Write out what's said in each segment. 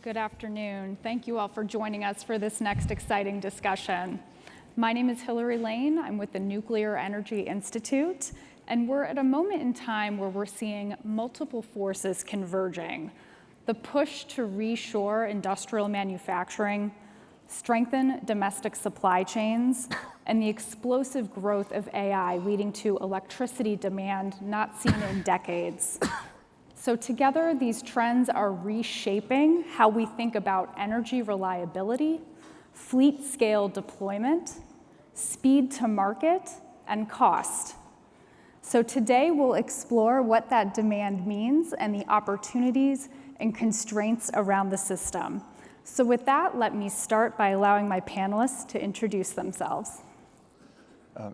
Good afternoon. Thank you all for joining us for this next exciting discussion. My name is Hillary Lane. I'm with the Nuclear Energy Institute, and we're at a moment in time where we're seeing multiple forces converging. The push to reshore industrial manufacturing, strengthen domestic supply chains, and the explosive growth of AI leading to electricity demand not seen in decades. So together, these trends are reshaping how we think about energy reliability, fleet scale deployment, speed to market, and cost. So today, we'll explore what that demand means and the opportunities and constraints around the system. So with that, let me start by allowing my panelists to introduce themselves.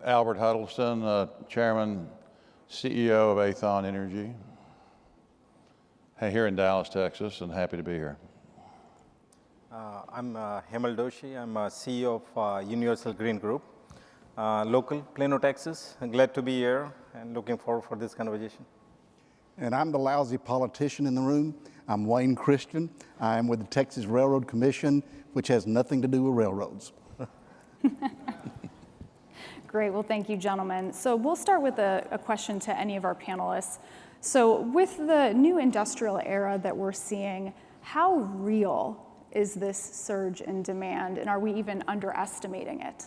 Albert Huddleston, Chairman, CEO of Aethon Energy. Here in Dallas, Texas, and happy to be here. I'm Hemal Doshi. I'm CEO of Universal Green Group, local, Plano, Texas. I'm glad to be here and looking forward for this conversation. And I'm the lousy politician in the room. I'm Wayne Christian. I'm with the Texas Railroad Commission, which has nothing to do with railroads. Great, well, thank you, gentlemen. So we'll start with a question to any of our panelists. So with the new industrial era that we're seeing, how real is this surge in demand, and are we even underestimating it?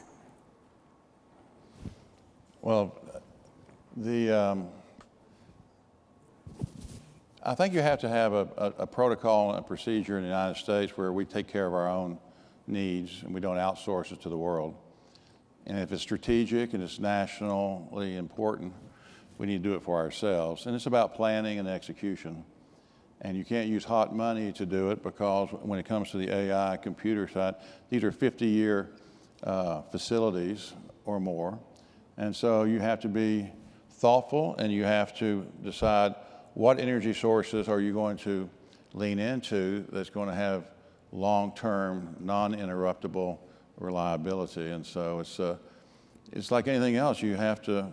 Well, I think you have to have a protocol and a procedure in the United States where we take care of our own needs and we don't outsource it to the world. And if it's strategic and it's nationally important, we need to do it for ourselves. And it's about planning and execution. And you can't use hot money to do it because when it comes to the AI computer side, these are 50-year facilities or more. And so you have to be thoughtful and you have to decide what energy sources are you going to lean into that's going to have long-term, non-interruptible reliability. And so it's like anything else. You have to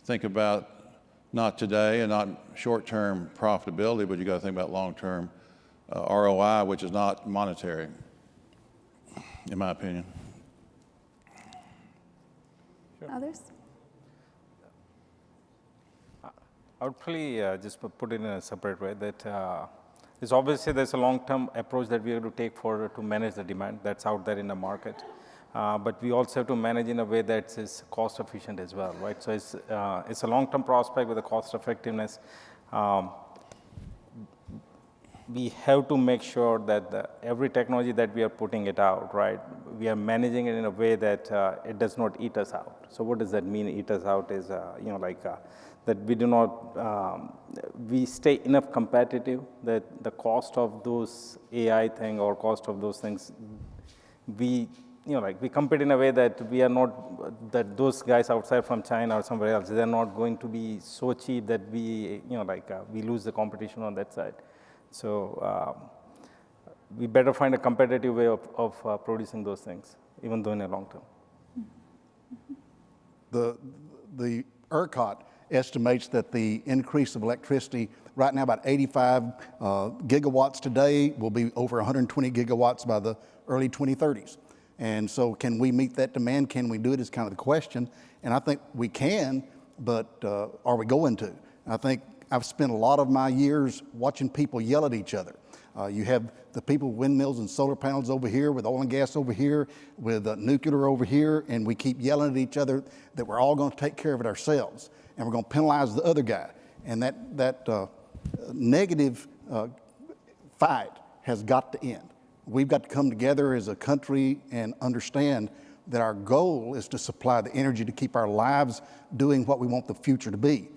think about not today and not short-term profitability, but you got to think about long-term ROI, which is not monetary, in my opinion. Sure. Others? I would probably just put it in a separate way that there's a long-term approach that we have to take to manage the demand that's out there in the market. But we also have to manage in a way that is cost efficient as well, right? So it's a long-term prospect with a cost effectiveness. We have to make sure that every technology that we are putting it out, right, we are managing it in a way that it does not eat us out. So what does that mean? Eat us out is, that we do not, we stay enough competitive that the cost of those AI thing or cost of those things, we compete in a way that we are not, that those guys outside from China or somewhere else, they're not going to be so cheap that we, we lose the competition on that side. So we better find a competitive way of producing those things, even though in the long term. The ERCOT estimates that the increase of electricity right now about 85 gigawatts today will be over 120 gigawatts by the early 2030s. And so can we meet that demand? Can we do it is kind of the question. And I think we can, but are we going to? I think I've spent a lot of my years watching people yell at each other. You have the people with windmills and solar panels over here, with oil and gas over here, with nuclear over here, and we keep yelling at each other that we're all going to take care of it ourselves, and we're going to penalize the other guy. And that negative fight has got to end. We've got to come together as a country and understand that our goal is to supply the energy to keep our lives doing what we want the future to be.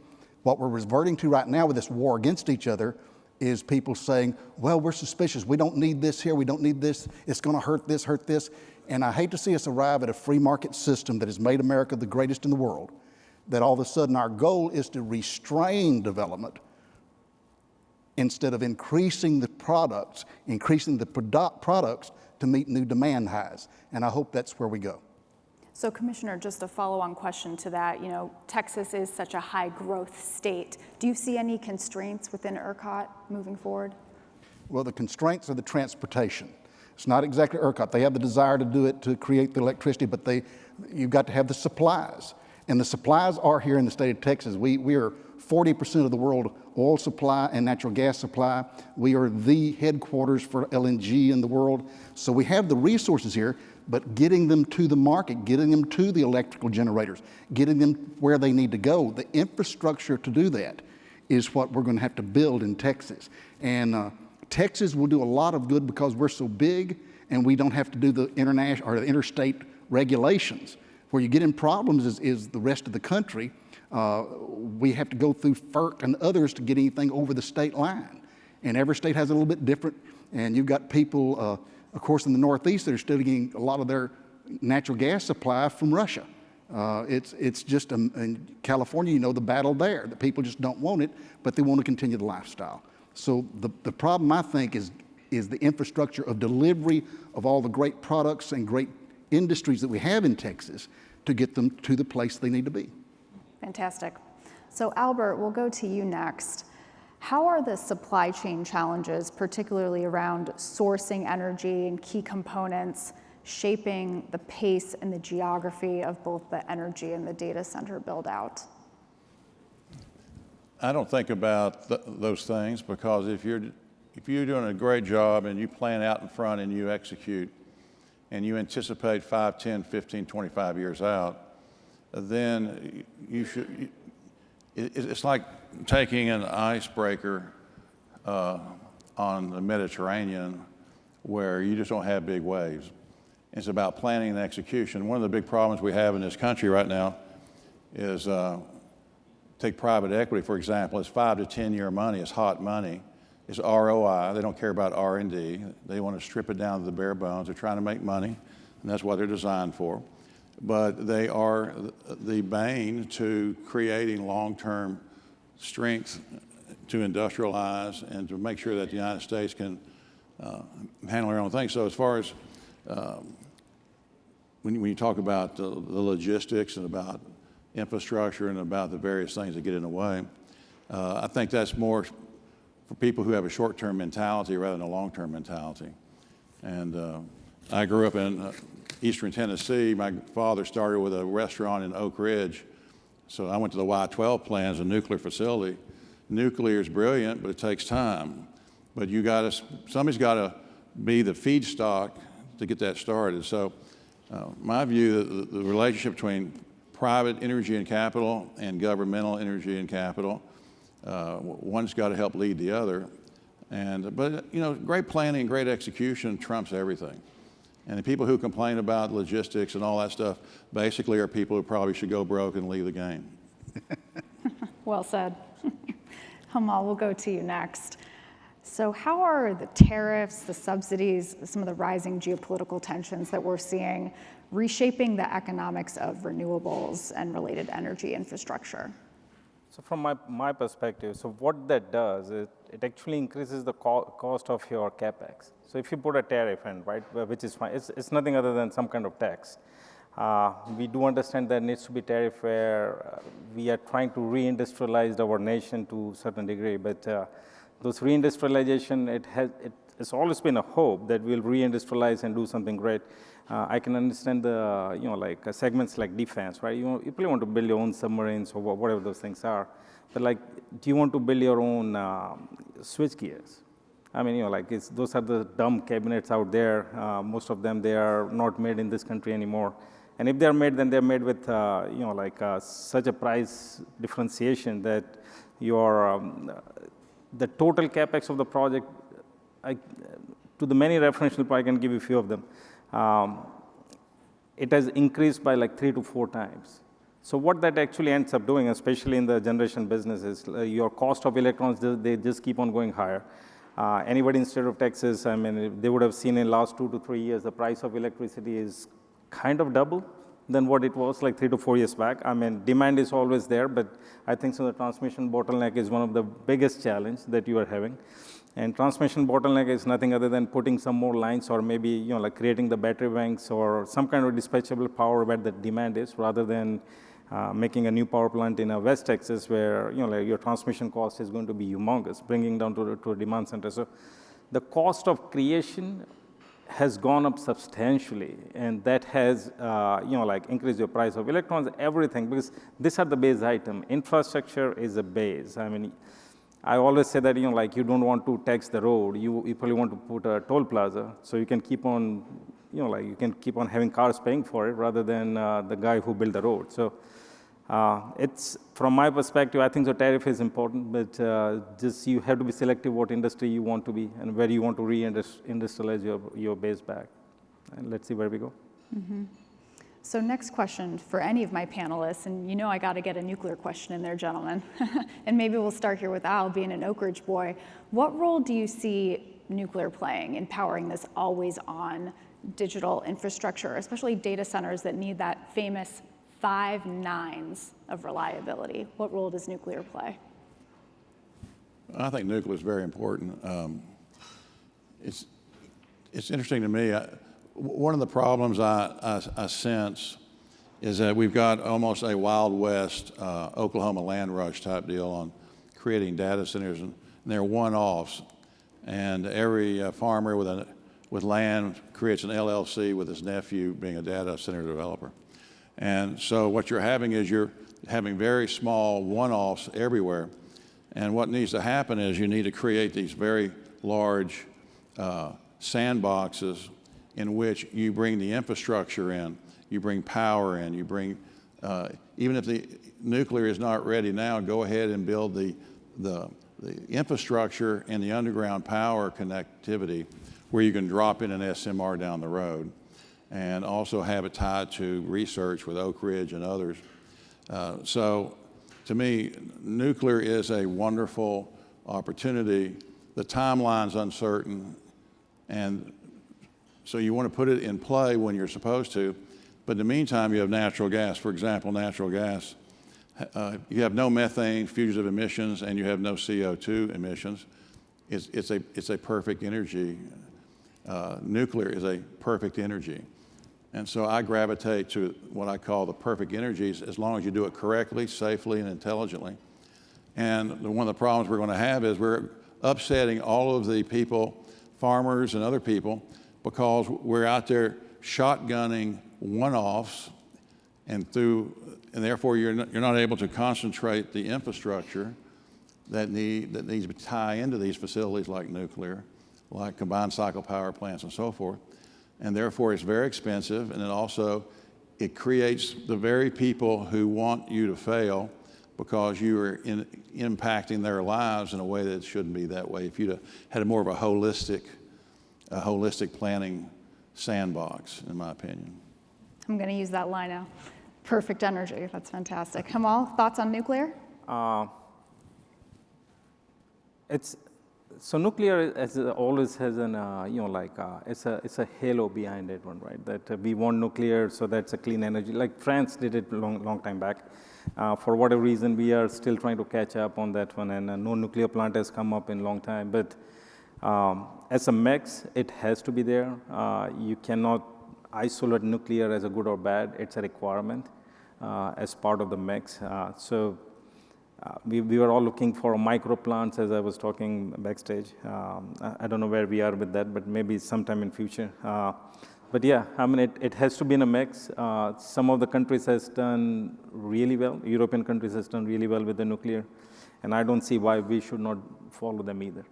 What we're reverting to right now with this war against each other is people saying, well, we're suspicious. We don't need this here. We don't need this. It's going to hurt this, hurt this. And I hate to see us arrive at a free market system that has made America the greatest in the world, that all of a sudden our goal is to restrain development instead of increasing the products, increasing the products to meet new demand highs. And I hope that's where we go. So Commissioner, just a follow-on question to that, Texas is such a high growth state. Do you see any constraints within ERCOT moving forward? Well, the constraints are the transportation. It's not exactly ERCOT. They have the desire to do it to create the electricity, but you've got to have the supplies. And the supplies are here in the state of Texas. We are 40% of the world oil supply and natural gas supply. We are the headquarters for LNG in the world. So we have the resources here, but getting them to the market, getting them to the electrical generators, getting them where they need to go, the infrastructure to do that is what we're going to have to build in Texas. And Texas will do a lot of good because we're so big and we don't have to do the international or the interstate regulations. Where you get in problems is the rest of the country. We have to go through FERC and others to get anything over the state line. And every state has a little bit different. And you've got people, of course, in the Northeast that are still getting a lot of their natural gas supply from Russia. It's just, in California, you know the battle there. The people just don't want it, but they want to continue the lifestyle. So the problem, I think, is the infrastructure of delivery of all the great products and great industries that we have in Texas to get them to the place they need to be. Fantastic. So Albert, we'll go to you next. How are the supply chain challenges, particularly around sourcing energy and key components, shaping the pace and the geography of both the energy and the data center build out? I don't think about those things because if you're doing a great job and you plan out in front and you execute and you anticipate 5, 10, 15, 25 years out, then it's like taking an icebreaker on the Mediterranean where you just don't have big waves. It's about planning and execution. One of the big problems we have in this country right now is take private equity, for example. It's 5 to 10 year money. It's hot money. It's ROI. They don't care about R&D. They want to strip it down to the bare bones. They're trying to make money, and that's what they're designed for. But they are the bane to creating long-term strength to industrialize and to make sure that the United States can handle their own thing. So as far as when you talk about the logistics and about infrastructure and about the various things that get in the way, I think that's more for people who have a short-term mentality rather than a long-term mentality. And I grew up in eastern Tennessee. My father started with a restaurant in Oak Ridge. So I went to the Y-12 plant as a nuclear facility. Nuclear is brilliant, but it takes time. But somebody's got to be the feedstock to get that started. So my view, the relationship between private energy and capital and governmental energy and capital, one's got to help lead the other. But great planning and great execution trumps everything. And the people who complain about logistics and all that stuff basically are people who probably should go broke and leave the game. Well said. Hamal, we'll go to you next. So how are the tariffs, the subsidies, some of the rising geopolitical tensions that we're seeing reshaping the economics of renewables and related energy infrastructure? So from my perspective, so what that does is it actually increases the cost of your capex. So if you put a tariff in, right, which is fine, it's nothing other than some kind of tax. We do understand there needs to be tariff where we are trying to reindustrialize our nation to a certain degree, but those reindustrialization, it's always been a hope that we'll reindustrialize and do something great. I can understand the, segments like defense, right? You probably want to build your own submarines or whatever those things are. But do you want to build your own switch gears? I mean, those are the dumb cabinets out there. Most of them, they are not made in this country anymore. And if they're made, then they're made with, such a price differentiation that the total capex of the project, to the many referential, I can give you a few of them. It has increased by 3 to 4 times. So what that actually ends up doing, especially in the generation business, is your cost of electrons, they just keep on going higher. Anybody in the state of Texas, I mean, they would have seen in the last 2 to 3 years, the price of electricity is kind of double than what it was 3 to 4 years back. I mean, demand is always there, but I think so the transmission bottleneck is one of the biggest challenge that you are having. And transmission bottleneck is nothing other than putting some more lines or maybe, creating the battery banks or some kind of dispatchable power where the demand is rather than making a new power plant in West Texas where, your transmission cost is going to be humongous, bringing down to a demand center. So the cost of creation has gone up substantially, and that has, like increased your price of electrons, everything, because these are the base item. Infrastructure is a base. I mean, I always say that, like you don't want to tax the road, you probably want to put a toll plaza, so you can keep on, like you can keep on having cars paying for it rather than the guy who built the road. So it's, from my perspective, I think the tariff is important, but just you have to be selective what industry you want to be and where you want to re-industrialize your base back. And let's see where we go. So next question for any of my panelists, and I got to get a nuclear question in there, gentlemen. And maybe we'll start here with Al, being an Oak Ridge boy. What role do you see nuclear playing in powering this always-on digital infrastructure, especially data centers that need that famous 5 nines of reliability? What role does nuclear play? I think nuclear is very important. It's interesting to me. One of the problems I sense is that we've got almost a Wild West Oklahoma land rush type deal on creating data centers, and they're one-offs. And every farmer with land creates an LLC with his nephew being a data center developer. And so what you're having is you're having very small one-offs everywhere. And what needs to happen is you need to create these very large sandboxes in which you bring the infrastructure in, you bring power in, you bring, even if the nuclear is not ready now, go ahead and build the infrastructure and the underground power connectivity where you can drop in an SMR down the road, and also have it tied to research with Oak Ridge and others. So to me, nuclear is a wonderful opportunity. The timeline's uncertain, and so you want to put it in play when you're supposed to, but in the meantime, you have natural gas. For example, natural gas, you have no methane fugitive emissions, and you have no CO2 emissions. It's a perfect energy. Nuclear is a perfect energy. And so I gravitate to what I call the perfect energies as long as you do it correctly, safely, and intelligently. And one of the problems we're going to have is we're upsetting all of the people, farmers and other people, because we're out there shotgunning one-offs, and therefore you're not able to concentrate the infrastructure that needs to tie into these facilities like nuclear, like combined cycle power plants and so forth. And therefore it's very expensive, and then also it creates the very people who want you to fail because you are impacting their lives in a way that shouldn't be that way. If you'd had more of a holistic planning sandbox, in my opinion. I'm going to use that line now. Perfect energy. That's fantastic. Hamal, thoughts on nuclear? So nuclear always has an, it's a halo behind it, one, right? That we want nuclear, so that's a clean energy. Like France did it long time back. For whatever reason, we are still trying to catch up on that one, and no nuclear plant has come up in a long time. But as a mix, it has to be there. You cannot isolate nuclear as a good or bad. It's a requirement as part of the mix. We were all looking for micro plants, as I was talking backstage. I don't know where we are with that, but maybe sometime in future. But yeah, I mean, it has to be in a mix. Some of the countries has done really well. European countries has done really well with the nuclear, and I don't see why we should not follow them either.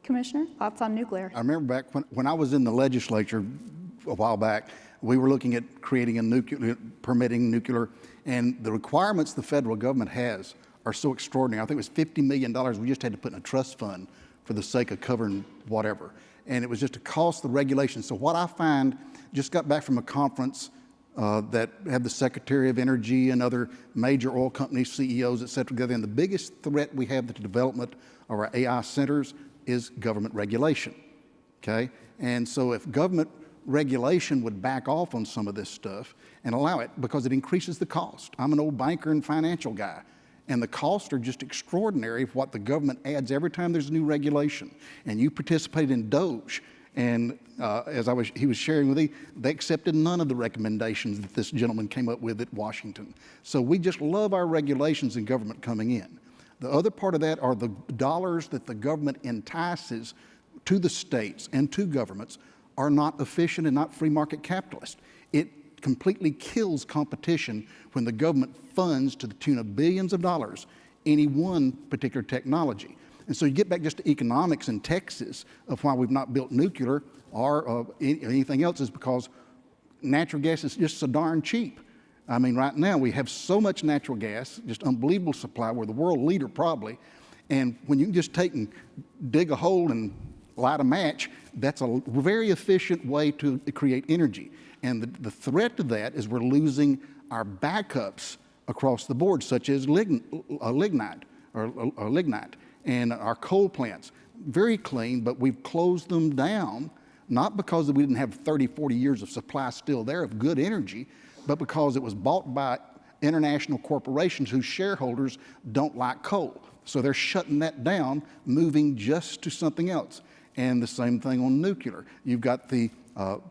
Commissioner, thoughts on nuclear? I remember back when I was in the legislature a while back, we were looking at creating a nuclear, permitting nuclear, and the requirements the federal government has are so extraordinary. I think it was $50 million we just had to put in a trust fund for the sake of covering whatever. And it was just a cost, the regulation. So what I find, just got back from a conference that had the Secretary of Energy and other major oil company CEOs, et cetera, together, and the biggest threat we have to the development of our AI centers is government regulation, okay? And so if government regulation would back off on some of this stuff and allow it, because it increases the cost. I'm an old banker and financial guy, and the costs are just extraordinary of what the government adds every time there's a new regulation. And you participated in DOGE, and he was sharing with me, they accepted none of the recommendations that this gentleman came up with at Washington. So we just love our regulations and government coming in. The other part of that are the dollars that the government entices to the states and to governments are not efficient and not free market capitalist. It completely kills competition when the government funds to the tune of billions of dollars any one particular technology. And so you get back just to economics in Texas of why we've not built nuclear or anything else is because natural gas is just so darn cheap. I mean, right now we have so much natural gas, just unbelievable supply. We're the world leader probably. And when you can just take and dig a hole and light a match, that's a very efficient way to create energy. And the threat to that is we're losing our backups across the board, such as lignite and our coal plants. Very clean, but we've closed them down, not because we didn't have 30, 40 years of supply still there of good energy, but because it was bought by international corporations whose shareholders don't like coal. So they're shutting that down, moving just to something else. And the same thing on nuclear. You've got the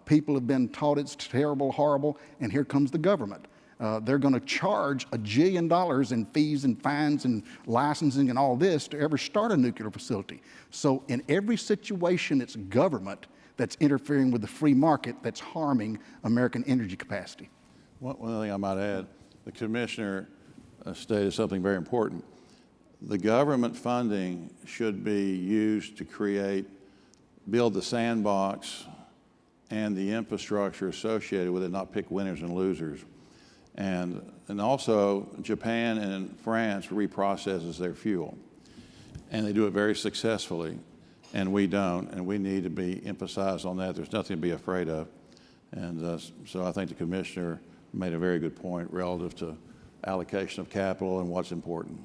people have been taught it's terrible, horrible, and here comes the government. They're going to charge $1 jillion in fees and fines and licensing and all this to ever start a nuclear facility. So in every situation, it's government that's interfering with the free market that's harming American energy capacity. One thing I might add, the commissioner stated something very important. The government funding should be used to build the sandbox and the infrastructure associated with it, not pick winners and losers. And also, Japan and France reprocesses their fuel. And they do it very successfully, and we don't. And we need to be emphasized on that. There's nothing to be afraid of. And so I think the commissioner made a very good point relative to allocation of capital and what's important.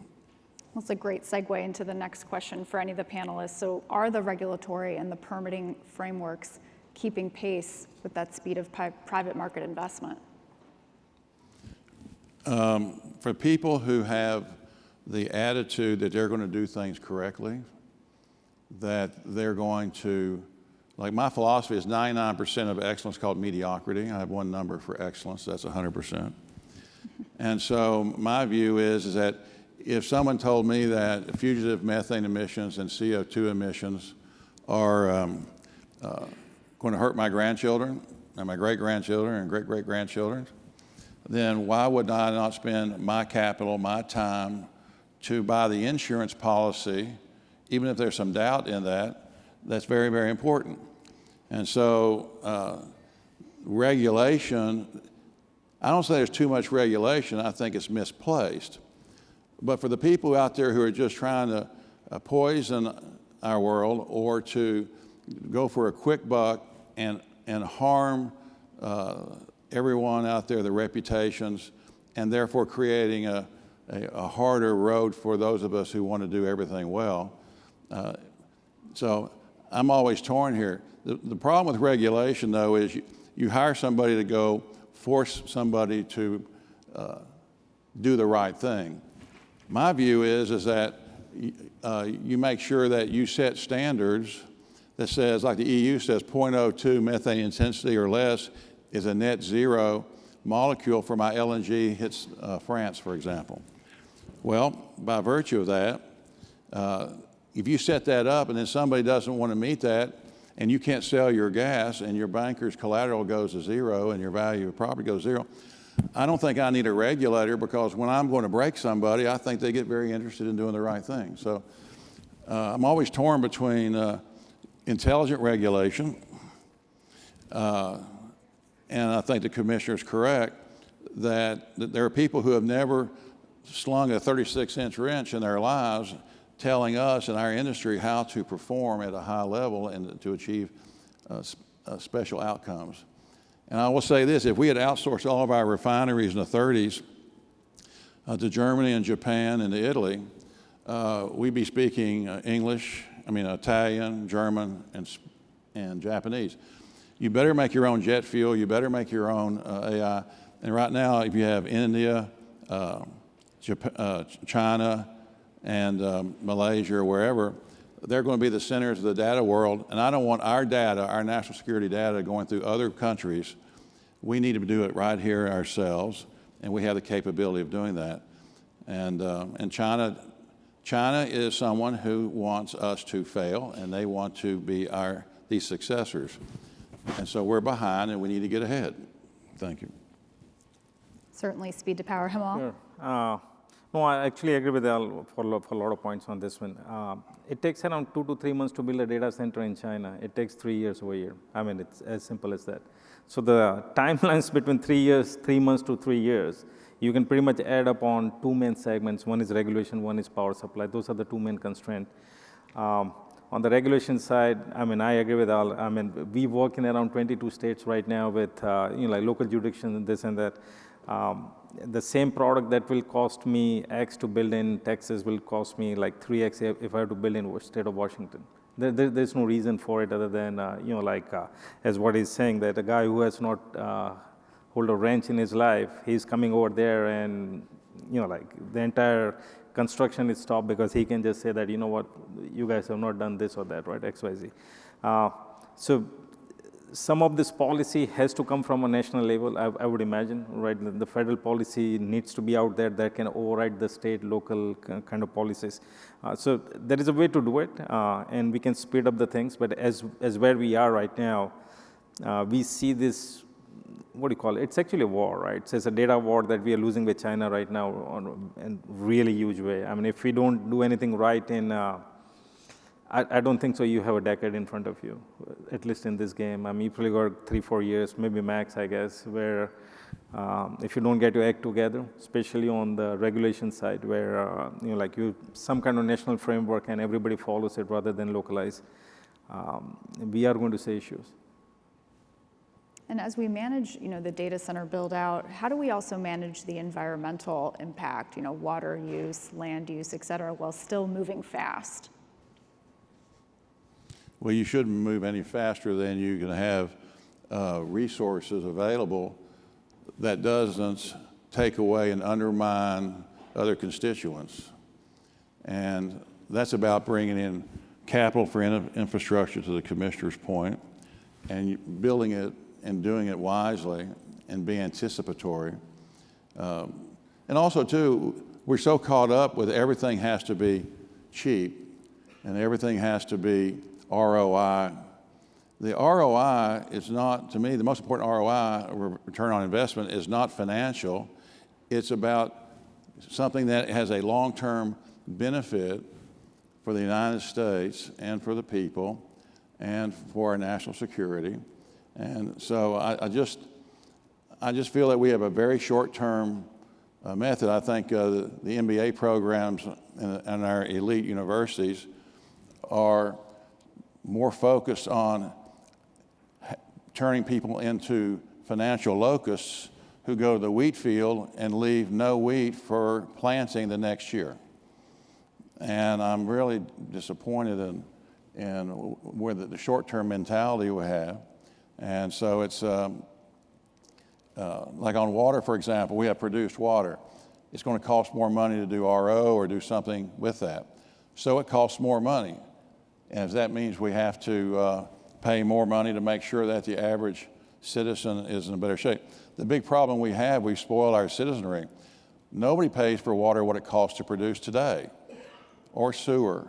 That's a great segue into the next question for any of the panelists. So are the regulatory and the permitting frameworks keeping pace with that speed of private market investment? For people who have the attitude that they're going to do things correctly, that they're going to, like my philosophy is 99% of excellence called mediocrity. I have one number for excellence, that's 100%. And so my view is that if someone told me that fugitive methane emissions and CO2 emissions are going to hurt my grandchildren and my great-grandchildren and great-great-grandchildren, then why would I not spend my capital, my time to buy the insurance policy, even if there's some doubt in that, that's very, very important. And so regulation, I don't say there's too much regulation, I think it's misplaced. But for the people out there who are just trying to poison our world or to go for a quick buck and harm everyone out there, their reputations, and therefore creating a harder road for those of us who want to do everything well. So I'm always torn here. The problem with regulation, though, is you hire somebody to go force somebody to do the right thing. My view is that you make sure that you set standards that says, like the EU says, 0.02 methane intensity or less is a net zero molecule for my LNG hits France, for example. Well, by virtue of that, if you set that up and then somebody doesn't want to meet that and you can't sell your gas and your banker's collateral goes to zero and your value of property goes to zero, I don't think I need a regulator, because when I'm going to break somebody, I think they get very interested in doing the right thing. So I'm always torn between intelligent regulation, and I think the commissioner is correct that there are people who have never slung a 36-inch wrench in their lives telling us in our industry how to perform at a high level and to achieve special outcomes. And I will say this, if we had outsourced all of our refineries in the 30s to Germany and Japan and to Italy, we'd be speaking Italian, German, and Japanese. You better make your own jet fuel, you better make your own AI. And right now, if you have India, China, and Malaysia or wherever, they're going to be the centers of the data world, and I don't want our data, our national security data, going through other countries. We need to do it right here ourselves, and we have the capability of doing that. And China China is someone who wants us to fail, and they want to be these successors. And so we're behind, and we need to get ahead. Thank you. Certainly, speed to power. Himal? Sure. No, I actually agree with Al for a lot of points on this one. It takes around 2 to 3 months to build a data center in China. It takes 3 years over here. I mean, it's as simple as that. So the timelines between 3 months to 3 years, you can pretty much add up on 2 main segments. One is regulation, one is power supply. Those are the 2 main constraints. On the regulation side, I mean, I agree with Al. I mean, we work in around 22 states right now with like local jurisdictions and this and that. The same product that will cost me X to build in Texas will cost me like 3X if I have to build in state of Washington. There's no reason for it other than, as what he's saying, that a guy who has not hold a wrench in his life, he's coming over there and, the entire construction is stopped because he can just say that, you know what, you guys have not done this or that, right, X, Y, Z. So some of this policy has to come from a national level, I would imagine, right? The federal policy needs to be out there that can override the state, local kind of policies. So there is a way to do it, and we can speed up the things. But as where we are right now, we see this, what do you call it? It's actually a war, right? So it's a data war that we are losing with China right now in a really huge way. I mean, if we don't do anything right in I don't think so you have a decade in front of you, at least in this game. I mean, you probably got 3-4 years, maybe max, I guess, where if you don't get your act together, especially on the regulation side, where, some kind of national framework and everybody follows it rather than localize, we are going to see issues. And as we manage, the data center build out, how do we also manage the environmental impact, water use, land use, et cetera, while still moving fast? Well, you shouldn't move any faster than you can have resources available that doesn't take away and undermine other constituents. And that's about bringing in capital for infrastructure, to the commissioner's point, and building it and doing it wisely and be anticipatory. And also, too, we're so caught up with everything has to be cheap and everything has to be ROI. The ROI is not, to me, the most important ROI, return on investment, is not financial. It's about something that has a long-term benefit for the United States and for the people and for our national security. And so I just feel that we have a very short-term method. I think the MBA programs and our elite universities are more focused on turning people into financial locusts who go to the wheat field and leave no wheat for planting the next year. And I'm really disappointed in where the short-term mentality we have. And so it's like on water, for example, we have produced water. It's going to cost more money to do RO or do something with that. So it costs more money. And if that means we have to pay more money to make sure that the average citizen is in a better shape. The big problem we have, we've spoiled our citizenry. Nobody pays for water what it costs to produce today, or sewer.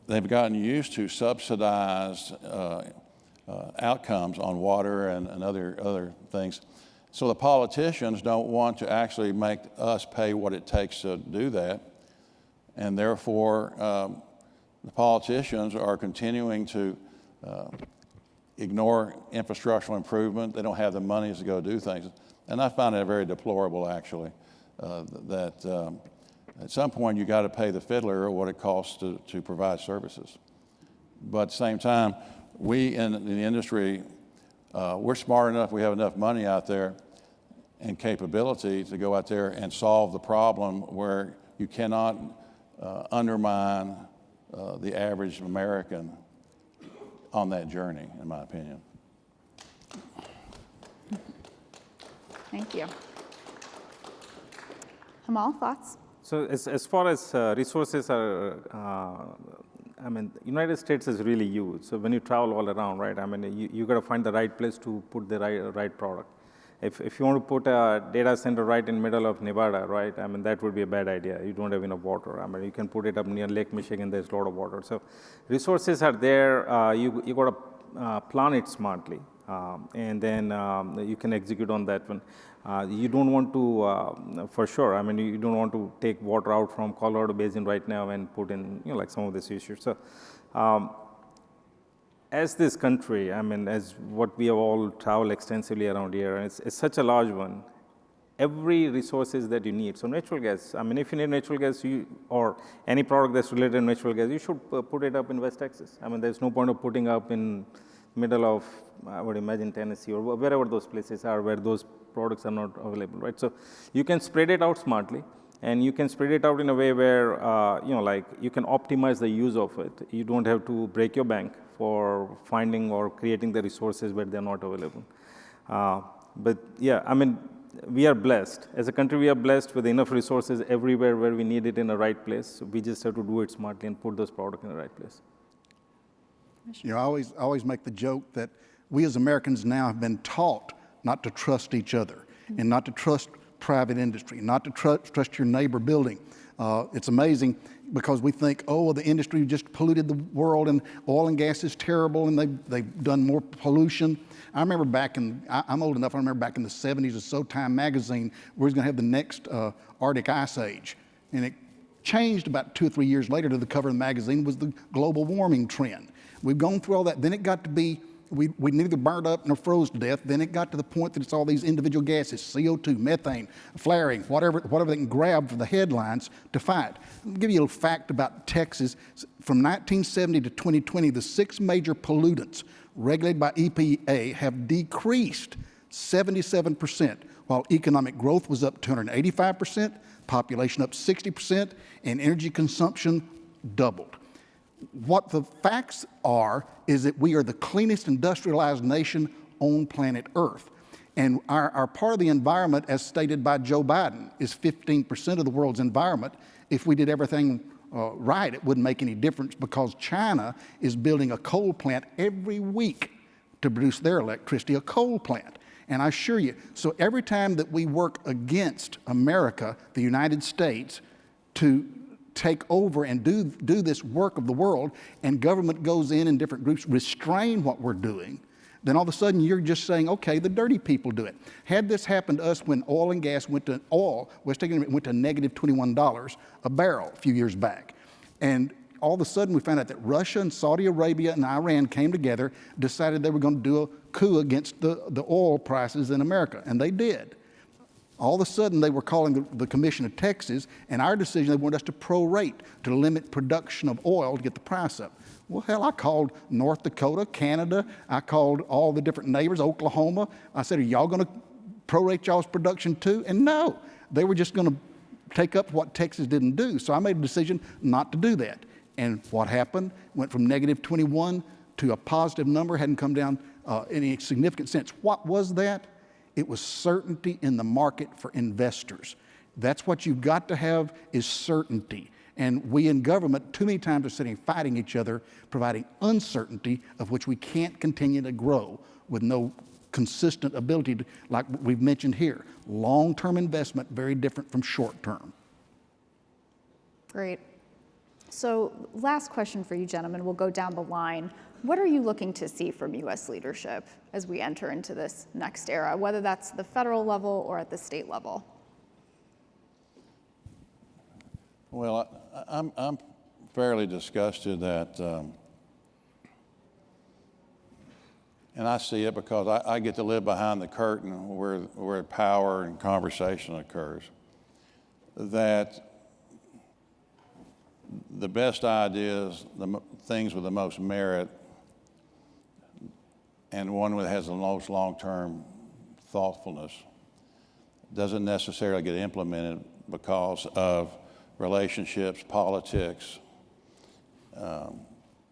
They've gotten used to subsidized outcomes on water and other things. So the politicians don't want to actually make us pay what it takes to do that. And therefore, the politicians are continuing to ignore infrastructural improvement. They don't have the monies to go do things. And I find it very deplorable, actually, that at some point you got to pay the fiddler what it costs to provide services. But at the same time, we in the industry, we're smart enough, we have enough money out there and capability to go out there and solve the problem where you cannot undermine the average American on that journey, in my opinion. Thank you. Himal, thoughts? So as far as resources are, I mean, United States is really huge. So when you travel all around, right, I mean, you got to find the right place to put the right product. If you want to put a data center right in the middle of Nevada, right, I mean, that would be a bad idea. You don't have enough water. I mean, you can put it up near Lake Michigan, there's a lot of water. So resources are there. You got to plan it smartly, and then you can execute on that one. You don't want to, for sure, I mean, you don't want to take water out from Colorado Basin right now and put in, like some of these issues. So as this country, I mean, as what we have all traveled extensively around here, and it's such a large one, every resources that you need. So natural gas, I mean, if you need natural gas, or any product that's related to natural gas, you should put it up in West Texas. I mean, there's no point of putting up in middle of, I would imagine, Tennessee or wherever those places are where those products are not available, right? So you can spread it out smartly, and you can spread it out in a way where, like you can optimize the use of it. You don't have to break your bank for finding or creating the resources where they're not available. But yeah, I mean, we are blessed. As a country, we are blessed with enough resources everywhere where we need it in the right place. We just have to do it smartly and put those products in the right place. You know, I always make the joke that we as Americans now have been taught not to trust each other and not to trust private industry, not to trust your neighbor building. It's amazing because we think, oh, the industry just polluted the world and oil and gas is terrible and they've done more pollution. I remember I'm old enough, I remember back in the 70s, a So Time magazine, we was gonna have the next Arctic ice age. And it changed about 2 or 3 years later to the cover of the magazine was the global warming trend. We've gone through all that. Then it got to be, we neither burned up nor froze to death. Then it got to the point that it's all these individual gases, CO2, methane, flaring, whatever they can grab for the headlines to fight. I'll give you a little fact about Texas. From 1970 to 2020, the 6 major pollutants regulated by EPA have decreased 77%, while economic growth was up 285%, population up 60%, and energy consumption doubled. What the facts are is that we are the cleanest industrialized nation on planet Earth. And our part of the environment, as stated by Joe Biden, is 15% of the world's environment. If we did everything right, it wouldn't make any difference because China is building a coal plant every week to produce their electricity, a coal plant. And I assure you, so every time that we work against America, the United States, to take over and do this work of the world, and government goes in and different groups restrain what we're doing, then all of a sudden you're just saying, okay, the dirty people do it. Had this happened to us when oil and gas went to negative $21 a barrel a few years back, and all of a sudden we found out that Russia and Saudi Arabia and Iran came together, decided they were going to do a coup against the oil prices in America, and they did. All of a sudden, they were calling the Commission of Texas, and our decision, they wanted us to prorate, to limit production of oil to get the price up. Well, hell, I called North Dakota, Canada, I called all the different neighbors, Oklahoma. I said, are y'all going to prorate y'all's production too? And no, they were just going to take up what Texas didn't do. So I made a decision not to do that. And what happened? Went from negative 21 to a positive number, hadn't come down in any significant sense. What was that? It was certainty in the market for investors. That's what you've got to have is certainty. And we in government too many times are sitting fighting each other, providing uncertainty of which we can't continue to grow with no consistent ability to, like we've mentioned here. Long-term investment, very different from short-term. Great. So last question for you gentlemen, we'll go down the line. What are you looking to see from U.S. leadership as we enter into this next era, whether that's the federal level or at the state level? Well, I'm fairly disgusted that, and I see it because I get to live behind the curtain where power and conversation occurs, that the best ideas, the things with the most merit, and one that has the most long-term thoughtfulness doesn't necessarily get implemented because of relationships, politics,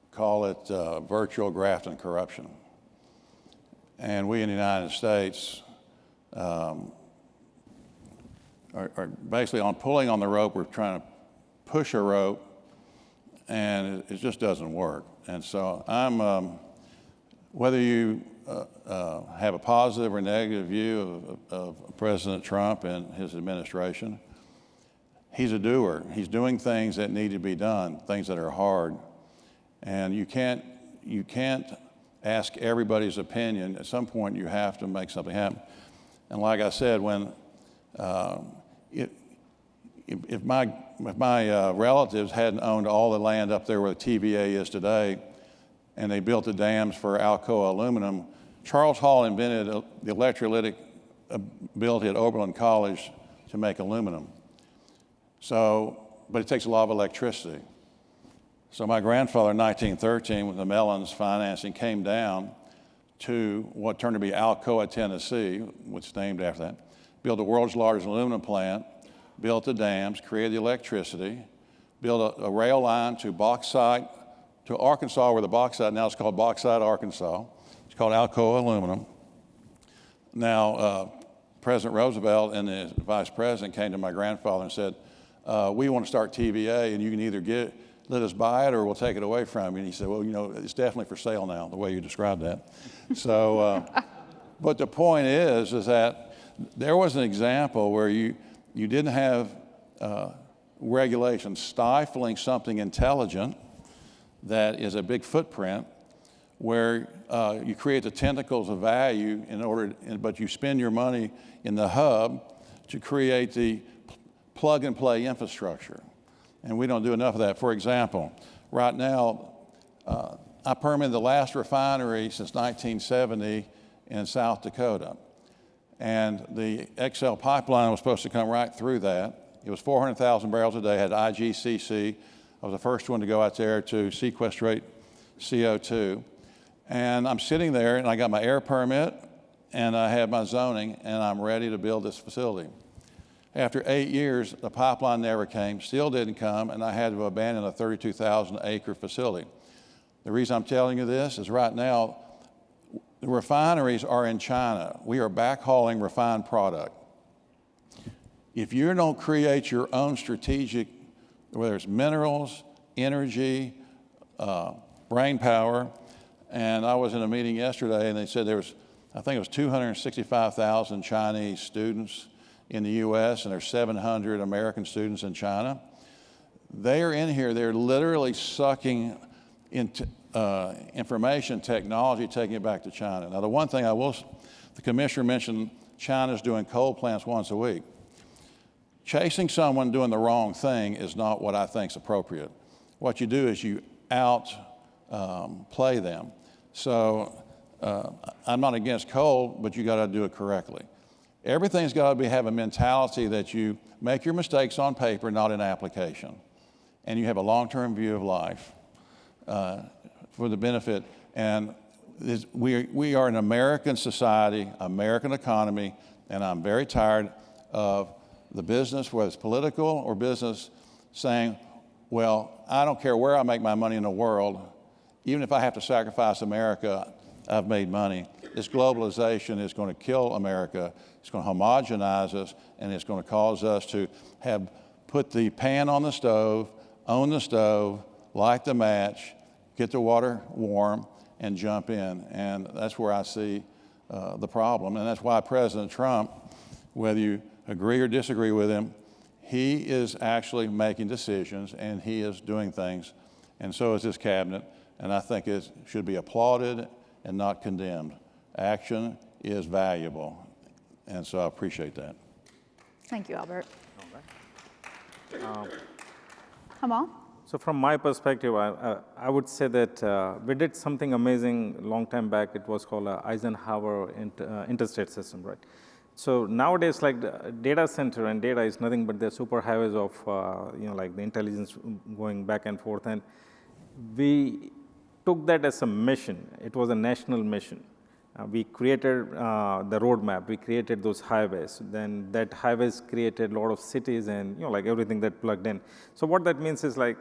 call it virtual graft and corruption. And we in the United States are basically on pulling on the rope. We're trying to push a rope, and it just doesn't work. And so whether you have a positive or negative view of President Trump and his administration, he's a doer. He's doing things that need to be done, things that are hard. And you can't ask everybody's opinion. At some point, you have to make something happen. And like I said, when if my relatives hadn't owned all the land up there where the TVA is today, and they built the dams for Alcoa aluminum, Charles Hall invented the electrolytic ability at Oberlin College to make aluminum. So, but it takes a lot of electricity. So my grandfather in 1913, with the Mellons financing, came down to what turned to be Alcoa, Tennessee, which is named after that, built the world's largest aluminum plant, built the dams, created the electricity, built a rail line to bauxite, to Arkansas, where the bauxite, now it's called Bauxite, Arkansas. It's called Alcoa Aluminum. Now, President Roosevelt and the vice president came to my grandfather and said, we want to start TVA, and you can either let us buy it or we'll take it away from you. And he said, well, you know, it's definitely for sale now, the way you described that. So, but the point is that there was an example where you didn't have regulations stifling something intelligent that is a big footprint, where you create the tentacles of value but you spend your money in the hub to create the plug-and-play infrastructure. And we don't do enough of that. For example, right now, I permitted the last refinery since 1970 in South Dakota. And the XL pipeline was supposed to come right through that. It was 400,000 barrels a day, had IGCC. I was the first one to go out there to sequestrate CO2. And I'm sitting there, and I got my air permit, and I have my zoning, and I'm ready to build this facility. After 8 years, the pipeline never came, still didn't come, and I had to abandon a 32,000-acre facility. The reason I'm telling you this is right now, the refineries are in China. We are backhauling refined product. If you don't create your own strategic, whether it's minerals, energy, brain power, and I was in a meeting yesterday, and they said there was, I think it was 265,000 Chinese students in the U.S., and there's 700 American students in China. They are in here, they're literally sucking into information technology, taking it back to China. Now, the one thing the commissioner mentioned, China's doing coal plants once a week. Chasing someone doing the wrong thing is not what I think is appropriate. What you do is you play them. So I'm not against coal, but you got to do it correctly. Everything's got to have a mentality that you make your mistakes on paper, not in application. And you have a long-term view of life for the benefit. And we are an American society, American economy, and I'm very tired of the business, whether it's political or business, saying, well, I don't care where I make my money in the world, even if I have to sacrifice America, I've made money. This globalization is going to kill America. It's going to homogenize us, and it's going to cause us to put the pan on the stove, own the stove, light the match, get the water warm, and jump in. And that's where I see the problem. And that's why President Trump, whether you agree or disagree with him, he is actually making decisions, and he is doing things, and so is his cabinet. And I think it should be applauded and not condemned. Action is valuable, and so I appreciate that. Thank you, Albert. Hamal? So from my perspective, I would say that we did something amazing a long time back. It was called Eisenhower interstate system, right? So nowadays, like the data center and data is nothing but the superhighways of, like the intelligence going back and forth. And we took that as a mission. It was a national mission. We created the roadmap. We created those highways. Then that highways created a lot of cities and, like everything that plugged in. So what that means is like,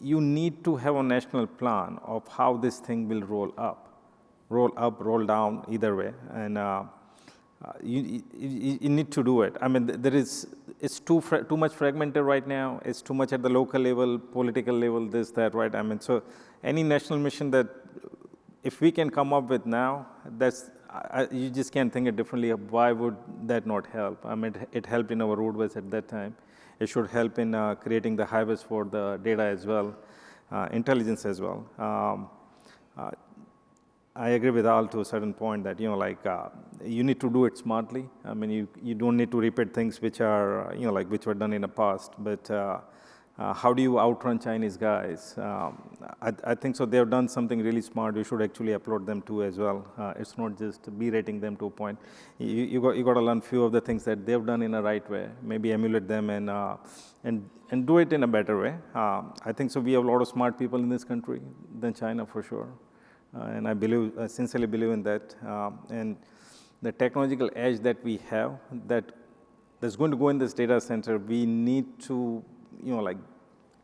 you need to have a national plan of how this thing will roll up, roll down, either way. And you need to do it. I mean, it's too much fragmented right now. It's too much at the local level, political level, this, that, right? I mean, so any national mission that if we can come up with now, you just can't think it differently. Why would that not help? I mean, it helped in our roadways at that time. It should help in creating the highways for the data as well, intelligence as well. I agree with Al to a certain point that, you need to do it smartly. I mean, you don't need to repeat things which are, which were done in the past. But how do you outrun Chinese guys? I think so. They have done something really smart. You should actually applaud them too as well. It's not just berating them to a point. You got to learn few of the things that they've done in a right way. Maybe emulate them and do it in a better way. I think so. We have a lot of smart people in this country than China for sure. And I sincerely believe in that. And the technological edge that we have that's going to go in this data center, we need to,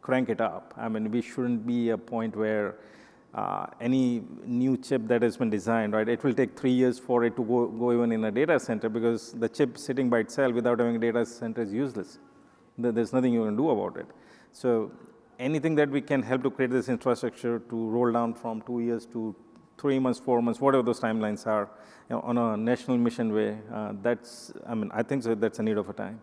crank it up. I mean, we shouldn't be a point where any new chip that has been designed, right? It will take 3 years for it to go even in a data center because the chip sitting by itself without having a data center is useless. There's nothing you can do about it. So anything that we can help to create this infrastructure to roll down from 2 years to 3 months, 4 months, whatever those timelines are, on a national mission way, I think so that's a need of a time.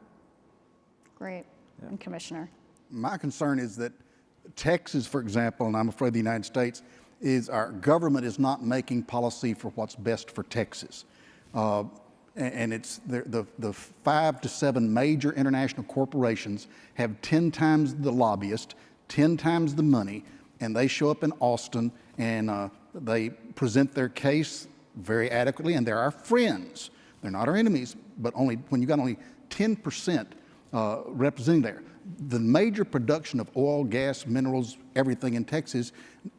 Great. Yeah. And Commissioner? My concern is that Texas, for example, and I'm afraid the United States, is our government is not making policy for what's best for Texas. And it's the 5 to 7 major international corporations have 10 times the lobbyists, 10 times the money, and they show up in Austin and they present their case very adequately, and they're our friends. They're not our enemies, but when you got only 10% representing there. The major production of oil, gas, minerals, everything in Texas,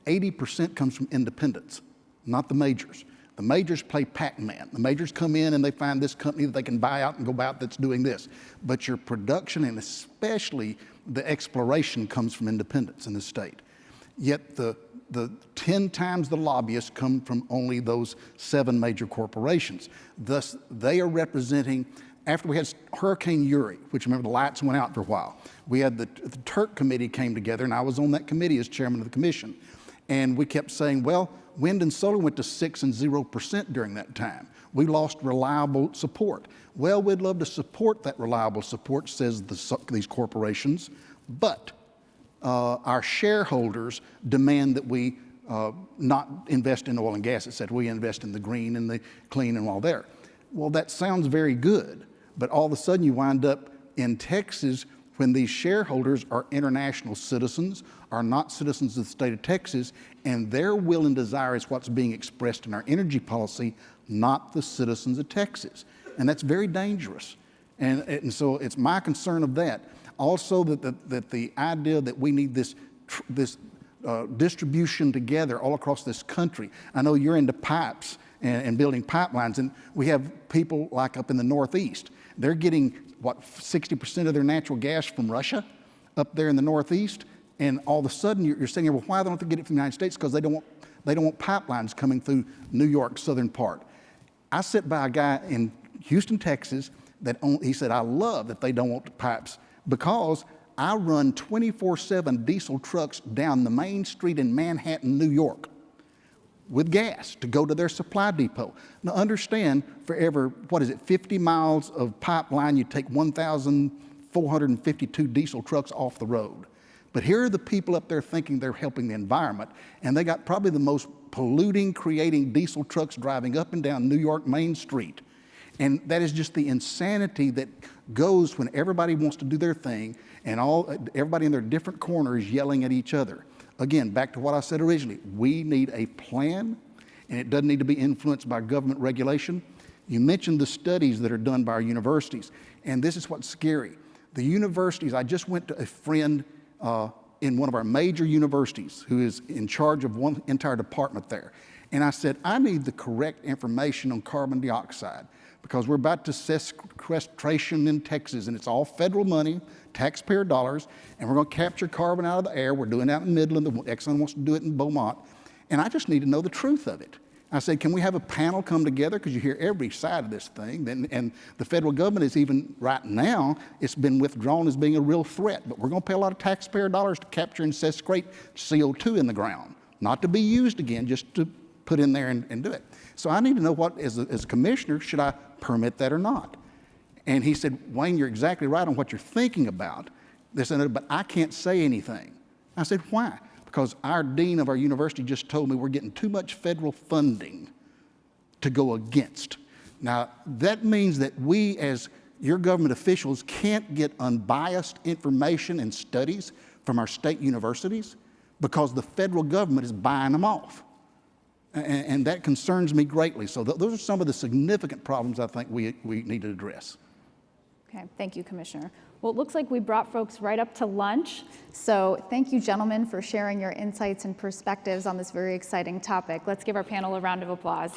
80% comes from independents, not the majors. The majors play Pac-Man. The majors come in and they find this company that they can buy out and go out that's doing this. But your production and especially the exploration comes from independents in the state. Yet the 10 times the lobbyists come from only those 7 major corporations. Thus, they are representing. After we had Hurricane Uri, which remember the lights went out for a while, we had the Turk committee came together, and I was on that committee as chairman of the commission. And we kept saying, well, wind and solar went to 6% and 0% during that time. We lost reliable support. Well, we'd love to support that reliable support, says these corporations, but our shareholders demand that we not invest in oil and gas. It said we invest in the green and the clean and all there. Well, that sounds very good. But all of a sudden you wind up in Texas when these shareholders are international citizens, are not citizens of the state of Texas, and their will and desire is what's being expressed in our energy policy, not the citizens of Texas. And that's very dangerous. And so it's my concern of that. Also that the idea that we need this distribution together all across this country. I know you're into pipes and building pipelines, and we have people like up in the Northeast. They're getting, 60% of their natural gas from Russia up there in the Northeast, and all of a sudden you're saying, well, why don't they get it from the United States? Because they don't want pipelines coming through New York, southern part. I sit by a guy in Houston, Texas, he said, I love that they don't want pipes because I run 24/7 diesel trucks down the main street in Manhattan, New York, with gas to go to their supply depot. Now understand, for every, 50 miles of pipeline, you take 1,452 diesel trucks off the road. But here are the people up there thinking they're helping the environment, and they got probably the most polluting, creating diesel trucks driving up and down New York Main Street. And that is just the insanity that goes when everybody wants to do their thing and everybody in their different corners yelling at each other. Again, back to what I said originally, we need a plan, and it doesn't need to be influenced by government regulation. You mentioned the studies that are done by our universities, and this is what's scary. The universities, I just went to a friend in one of our major universities who is in charge of one entire department there, and I said, I need the correct information on carbon dioxide because we're about to sequestration in Texas, and it's all federal money, taxpayer dollars, and we're going to capture carbon out of the air. We're doing it out in Midland. Exxon wants to do it in Beaumont, and I just need to know the truth of it. I said, can we have a panel come together? Because you hear every side of this thing, and the federal government is even, right now, it's been withdrawn as being a real threat, but we're going to pay a lot of taxpayer dollars to capture and sequestrate CO2 in the ground, not to be used again, just to put in there and do it. So I need to know what, as a commissioner, should I permit that or not? And he said, Wayne, you're exactly right on what you're thinking about. This and that, but I can't say anything. I said, why? Because our dean of our university just told me we're getting too much federal funding to go against. Now, that means that we, as your government officials, can't get unbiased information and studies from our state universities because the federal government is buying them off. And that concerns me greatly. So those are some of the significant problems I think we need to address. Okay, thank you, Commissioner. Well, it looks like we brought folks right up to lunch. So thank you, gentlemen, for sharing your insights and perspectives on this very exciting topic. Let's give our panel a round of applause.